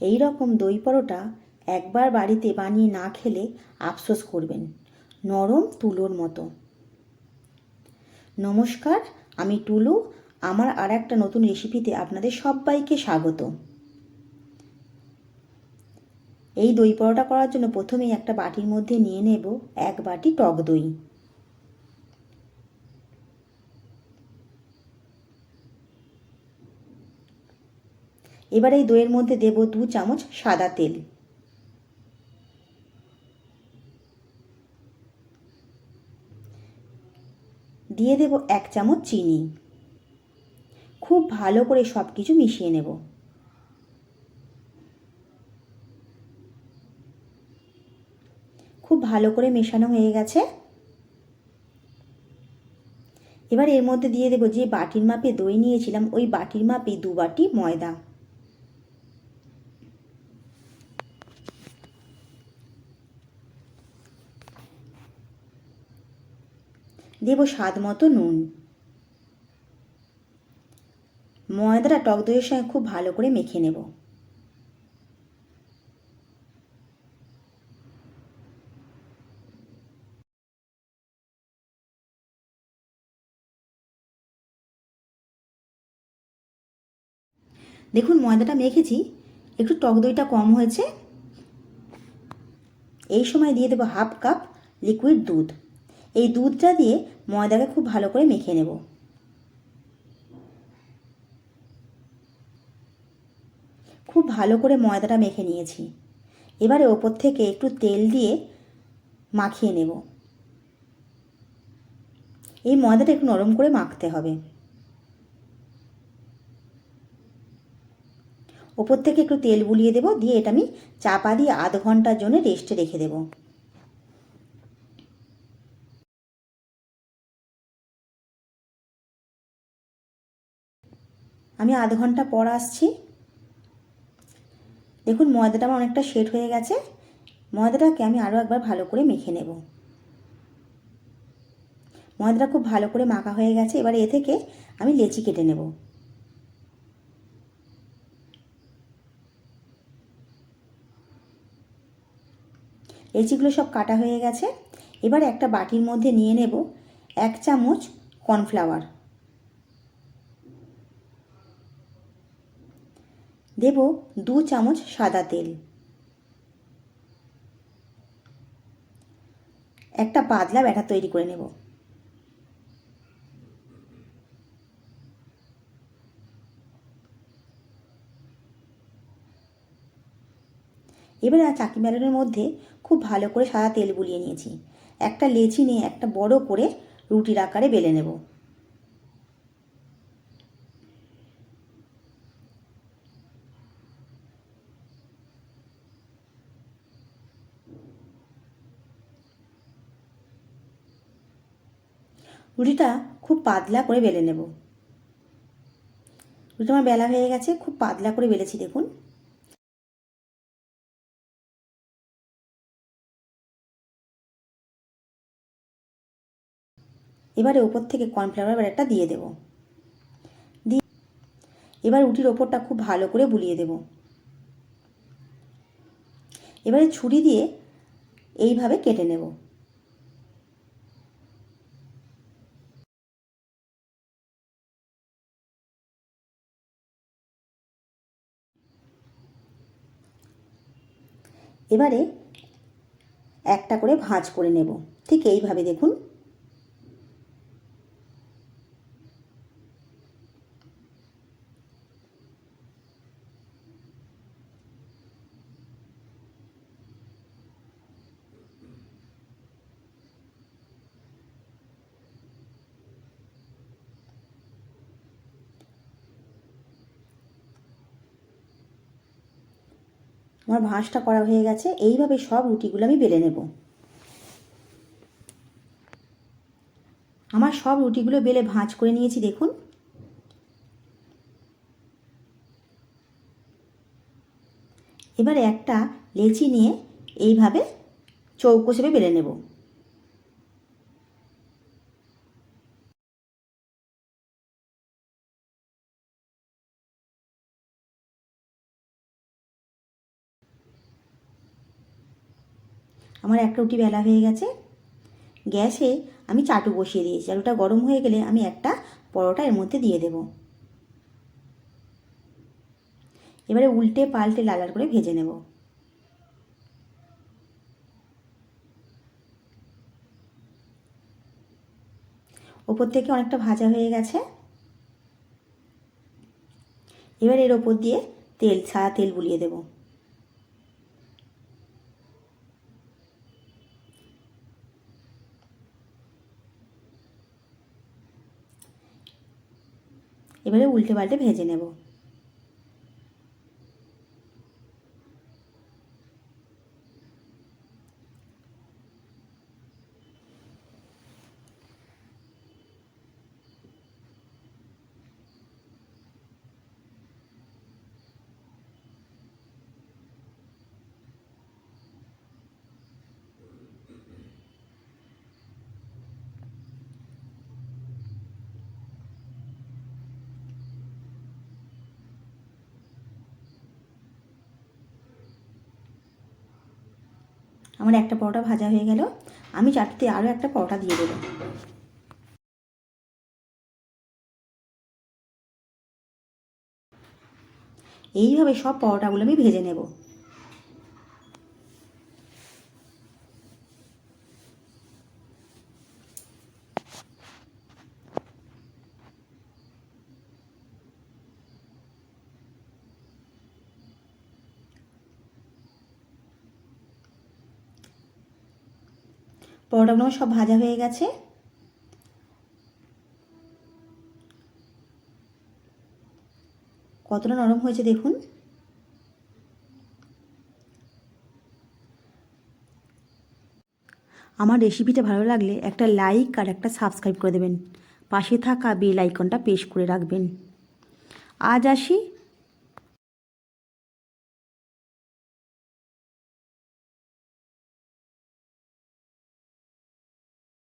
এই রকম দই পরোটা একবার বাড়িতে বানিয়ে না খেলে আফসোস করবেন। নরম তুলোর মতো। নমস্কার, আমি টুলু। আমার আর একটা নতুন রেসিপিতে আপনাদের সবাইকে স্বাগত। এই দই পরোটা করার জন্য প্রথমেই একটা বাটির মধ্যে নিয়ে নেব 1 বাটি টক দই। এবার এই দইয়ের মধ্যে দেব 2 চামচ সাদা তেল। দিয়ে দেব 1 চামচ চিনি। খুব ভালো করে সব কিছু মিশিয়ে নেব। খুব ভালো করে মেশানো হয়ে গেছে। এবার এর মধ্যে দিয়ে দেব যে বাটির মাপে দই নিয়েছিলাম ওই বাটির মাপে 2 বাটি ময়দা। দেব স্বাদ মতো নুন। ময়দাটা টক দইয়ের সঙ্গে খুব ভালো করে মেখে নেব। দেখুন ময়দাটা মেখেছি, একটু টক দইটা কম হয়েছে। এই সময় দিয়ে দেবো 1/2 কাপ লিকুইড দুধ। এই দুধটা দিয়ে ময়দাকে খুব ভালো করে মেখে নেব। খুব ভালো করে ময়দাটা মেখে নিয়েছি। এবারে ওপর থেকে একটু তেল দিয়ে মাখিয়ে নেব। এই ময়দাটা একটু নরম করে মাখতে হবে। ওপর থেকে একটু তেল বুলিয়ে দেব, দিয়ে এটা আমি চাপা দিয়ে আধ ঘন্টার জন্য রেস্টে রেখে দেব। আমি আধ ঘন্টা পর আসছি। দেখুন ময়দাটা আমার অনেকটা সেট হয়ে গেছে। ময়দাটাকে আমি আরও একবার ভালো করে মেখে নেব। ময়দাটা খুব ভালো করে মাখা হয়ে গেছে। এবার এ থেকে আমি লেচি কেটে নেব। লেচিগুলো সব কাটা হয়ে গেছে। এবার একটা বাটির মধ্যে নিয়ে নেব 1 চামচ কর্নফ্লাওয়ার। দেব 2 চামচ সাদা তেল। একটা পাতলা ব্যাটার তৈরি করে নেব। এবার চাকি বেলনের মধ্যে খুব ভালো করে সাদা তেল বুলিয়ে নিয়েছি। একটা লেচি নিয়ে একটা বড় করে রুটির আকারে বেলে নেব। রুটিটা খুব পাতলা করে বেলে নেব। রুটিটা আমার বেলা হয়ে গেছে, খুব পাতলা করে বেলেছি দেখুন। এবারে ওপর থেকে কর্নফ্লাওয়ার ব্যাটারটা দিয়ে দেব। এবার রুটির ওপরটা খুব ভালো করে বুলিয়ে দেব। এবারে ছুরি দিয়ে এইভাবে কেটে নেব। এবারে একটা করে ভাঁজ করে নেব, ঠিক এইভাবে দেখুন। আমার ভাঁজটা করা হয়ে গেছে। এইভাবে সব রুটিগুলো আমি বেলে নেব। আমার সব রুটিগুলো বেলে ভাঁজ করে নিয়েছি দেখুন। এবারে একটা লেচি নিয়ে এইভাবে চৌকো শেপে বেলে নেব। আমার একটা রুটি বেলা হয়ে গেছে। গ্যাসে আমি চাটু বসিয়ে দিয়েছি। চাটুটা গরম হয়ে গেলে আমি একটা পরোটা এর মধ্যে দিয়ে দেব। এবারে উল্টে পাল্টে লাল লাল করে ভেজে নেব। ওপর থেকে অনেকটা ভাজা হয়ে গেছে। এবার এর ওপর দিয়ে সাদা তেল বুলিয়ে দেব। এবারে উল্টে পাল্টে ভেজে নেব। আমার একটা পরোটা ভাজা হয়ে গেল। আমি চাটুতে আরও একটা পরোটা দিয়ে দেব। এইভাবে সব পরোটাগুলো আমি ভেজে নেব। পরোটাগুলো আমার সব ভাজা হয়ে গেছে। কতটা নরম হয়েছে দেখুন। আমার রেসিপিটা ভালো লাগলে একটা লাইক আর একটা সাবস্ক্রাইব করে দেবেন। পাশে থাকা বেল আইকনটা প্রেস করে রাখবেন। আজ আসি।